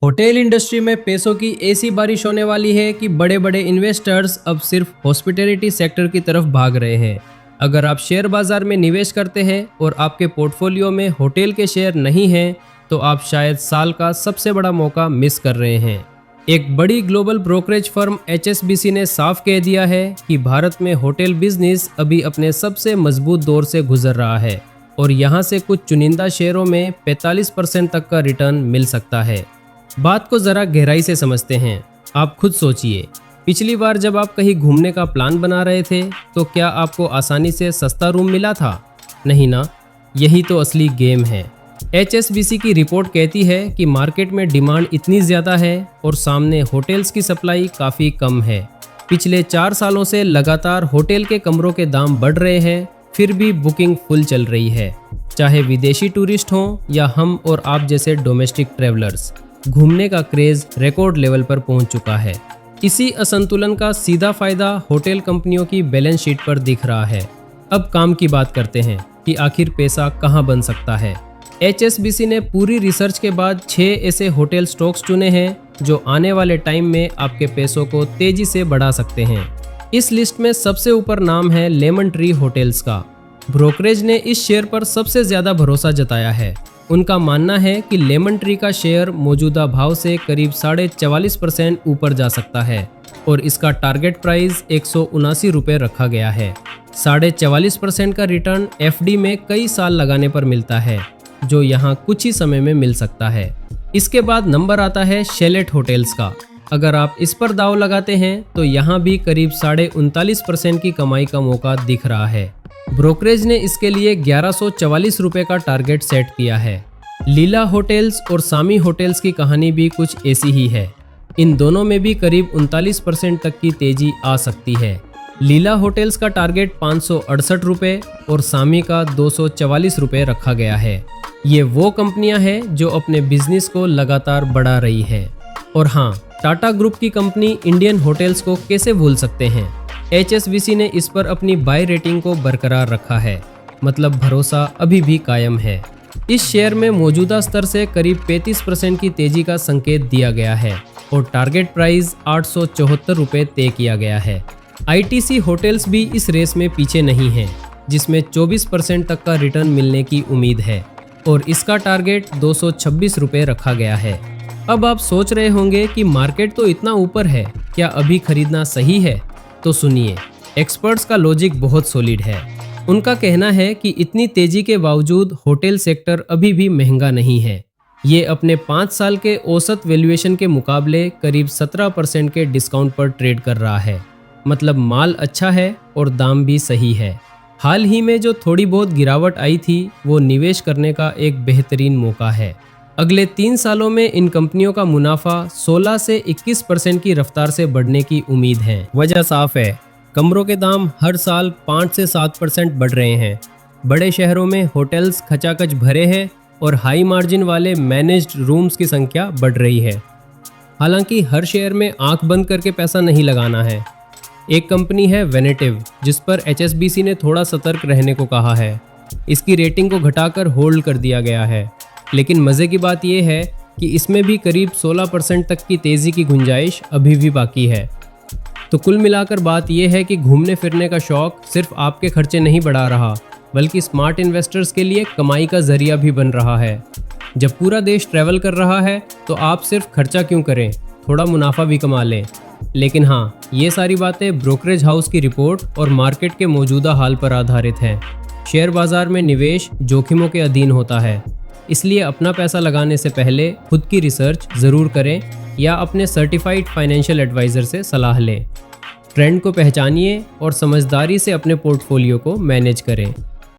Hotel industry में पैसों की ऐसी बारिश होने वाली है कि बड़े बड़े इन्वेस्टर्स अब सिर्फ हॉस्पिटैलिटी सेक्टर की तरफ भाग रहे हैं। अगर आप शेयर बाजार में निवेश करते हैं और आपके पोर्टफोलियो में होटल के शेयर नहीं हैं, तो आप शायद साल का सबसे बड़ा मौका मिस कर रहे हैं। एक बड़ी ग्लोबल ब्रोकरेज फर्म HSBC ने साफ कह दिया है कि भारत में होटल बिजनेस अभी अपने सबसे मजबूत दौर से गुजर रहा है और यहाँ से कुछ चुनिंदा शेयरों में 45% तक का रिटर्न मिल सकता है। बात को जरा गहराई से समझते हैं। आप खुद सोचिए, पिछली बार जब आप कहीं घूमने का प्लान बना रहे थे तो क्या आपको आसानी से सस्ता रूम मिला था? नहीं ना। यही तो असली गेम है। HSBC की रिपोर्ट कहती है कि मार्केट में डिमांड इतनी ज़्यादा है और सामने होटल्स की सप्लाई काफ़ी कम है। पिछले 4 सालों से लगातार होटल के कमरों के दाम बढ़ रहे हैं, फिर भी बुकिंग फुल चल रही है। चाहे विदेशी टूरिस्ट हों या हम और आप जैसे डोमेस्टिक ट्रैवलर्स, घूमने का क्रेज रिकॉर्ड लेवल पर पहुंच चुका है। इसी असंतुलन का सीधा फायदा होटल कंपनियों की बैलेंस शीट पर दिख रहा है। अब काम की बात करते हैं कि आखिर पैसा कहां बन सकता है। HSBC ने पूरी रिसर्च के बाद 6 ऐसे होटल स्टॉक्स चुने हैं जो आने वाले टाइम में आपके पैसों को तेजी से बढ़ा सकते हैं। इस लिस्ट में सबसे ऊपर नाम है लेमन ट्री होटल्स का। ब्रोकरेज ने इस शेयर पर सबसे ज्यादा भरोसा जताया है। उनका मानना है कि लेमन ट्री का शेयर मौजूदा भाव से करीब 44.5% ऊपर जा सकता है और इसका टारगेट प्राइस 179 रुपये रखा गया है। 44.5% का रिटर्न FD में कई साल लगाने पर मिलता है, जो यहाँ कुछ ही समय में मिल सकता है। इसके बाद नंबर आता है शेलेट होटल्स का। अगर आप इस पर दाव लगाते हैं तो यहाँ भी करीब 39.5% की कमाई का मौका दिख रहा है। ब्रोकरेज ने इसके लिए 1144 रुपये का टारगेट सेट किया है। लीला होटल्स और सामी होटल्स की कहानी भी कुछ ऐसी ही है। इन दोनों में भी करीब 39% तक की तेजी आ सकती है। लीला होटल्स का टारगेट 568 रुपये और सामी का 244 रुपये रखा गया है। ये वो कंपनियां हैं जो अपने बिजनेस को लगातार बढ़ा रही है। और हाँ, टाटा ग्रुप की कंपनी इंडियन होटल्स को कैसे भूल सकते हैं। HSBC ने इस पर अपनी बाय रेटिंग को बरकरार रखा है, मतलब भरोसा अभी भी कायम है। इस शेयर में मौजूदा स्तर से करीब 35% की तेजी का संकेत दिया गया है और टारगेट प्राइस 874 रुपये तय किया गया है। ITC होटल्स भी इस रेस में पीछे नहीं है, जिसमें 24% तक का रिटर्न मिलने की उम्मीद है और इसका टारगेट 226 रुपये रखा गया है। अब आप सोच रहे होंगे कि मार्केट तो इतना ऊपर है, क्या अभी खरीदना सही है? तो सुनिए, एक्सपर्ट्स का लॉजिक बहुत सॉलिड है। उनका कहना है कि इतनी तेजी के बावजूद होटल सेक्टर अभी भी महंगा नहीं है। ये अपने 5 साल के औसत वैल्यूएशन के मुकाबले करीब 17% के डिस्काउंट पर ट्रेड कर रहा है। मतलब माल अच्छा है और दाम भी सही है। हाल ही में जो थोड़ी बहुत गिरावट आई थी, वो निवेश करने का एक बेहतरीन मौका है। अगले 3 सालों में इन कंपनियों का मुनाफा 16 से 21% की रफ्तार से बढ़ने की उम्मीद है। वजह साफ है, कमरों के दाम हर साल 5 से 7% बढ़ रहे हैं। बड़े शहरों में होटल्स खचाखच भरे हैं और हाई मार्जिन वाले मैनेज्ड रूम्स की संख्या बढ़ रही है। हालांकि हर शेयर में आंख बंद करके पैसा नहीं लगाना है। एक कंपनी है वेनेटिव, जिस पर HSBC ने थोड़ा सतर्क रहने को कहा है। इसकी रेटिंग को घटाकर होल्ड कर दिया गया है। लेकिन मज़े की बात यह है कि इसमें भी करीब 16% तक की तेज़ी की गुंजाइश अभी भी बाकी है। तो कुल मिलाकर बात यह है कि घूमने फिरने का शौक सिर्फ आपके खर्चे नहीं बढ़ा रहा, बल्कि स्मार्ट इन्वेस्टर्स के लिए कमाई का जरिया भी बन रहा है। जब पूरा देश ट्रैवल कर रहा है तो आप सिर्फ खर्चा क्यों करें, थोड़ा मुनाफा भी कमा लें। लेकिन हाँ, ये सारी बातें ब्रोकरेज हाउस की रिपोर्ट और मार्केट के मौजूदा हाल पर आधारित हैं। शेयर बाजार में निवेश जोखिमों के अधीन होता है, इसलिए अपना पैसा लगाने से पहले खुद की रिसर्च ज़रूर करें या अपने सर्टिफाइड फाइनेंशियल एडवाइज़र से सलाह लें। ट्रेंड को पहचानिए और समझदारी से अपने पोर्टफोलियो को मैनेज करें।